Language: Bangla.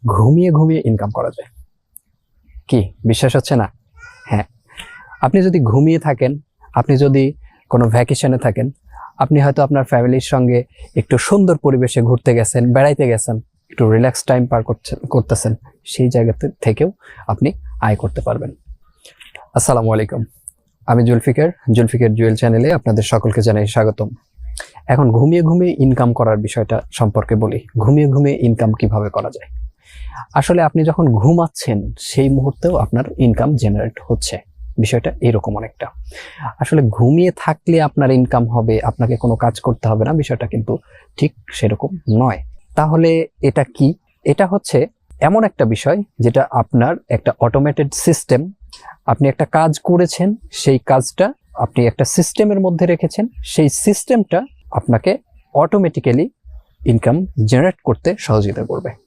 ঘুমিয়ে ঘুমিয়ে ইনকাম করা যায়। কি বিশ্বাস হচ্ছে না? হ্যাঁ, আপনি যদি ঘুমিয়ে থাকেন, আপনি যদি কোনো ভ্যাকেশনে থাকেন, আপনি হয়তো আপনার ফ্যামিলির সঙ্গে একটু সুন্দর পরিবেশে ঘুরতে গেছেন, বেড়াইতে গেছেন, একটু রিল্যাক্স টাইম পার করতেছেন, সেই জায়গাতে থেকেও আপনি আয় করতে পারবেন। আসসালামু আলাইকুম, আমি জুলফিকার জুয়েল চ্যানেলে আপনাদের সকলকে জানাই স্বাগতম। এখন ঘুমিয়ে ঘুমিয়ে ইনকাম করার বিষয়টা সম্পর্কে বলি। ঘুমিয়ে ঘুমিয়ে ইনকাম কিভাবে করা যায়? আসলে আপনি যখন ঘুমাচ্ছেন সেই মুহূর্তেও আপনার ইনকাম জেনারেট হচ্ছে। বিষয়টা এরকম অনেকটা। আসলে ঘুমিয়ে থাকলে আপনার ইনকাম হবে, আপনাকে কোনো কাজ করতে হবে না, বিষয়টা কিন্তু ঠিক সেরকম নয়। তাহলে এটা কি? এটা হচ্ছে এমন একটা বিষয় যেটা আপনার একটা অটোমেটেড সিস্টেম। আপনি একটা কাজ করেছেন, সেই কাজটা আপনি একটা সিস্টেমের মধ্যে রেখেছেন, সেই সিস্টেমটা আপনাকে অটোমেটিক্যালি ইনকাম জেনারেট করতে সহযোগিতা করবে।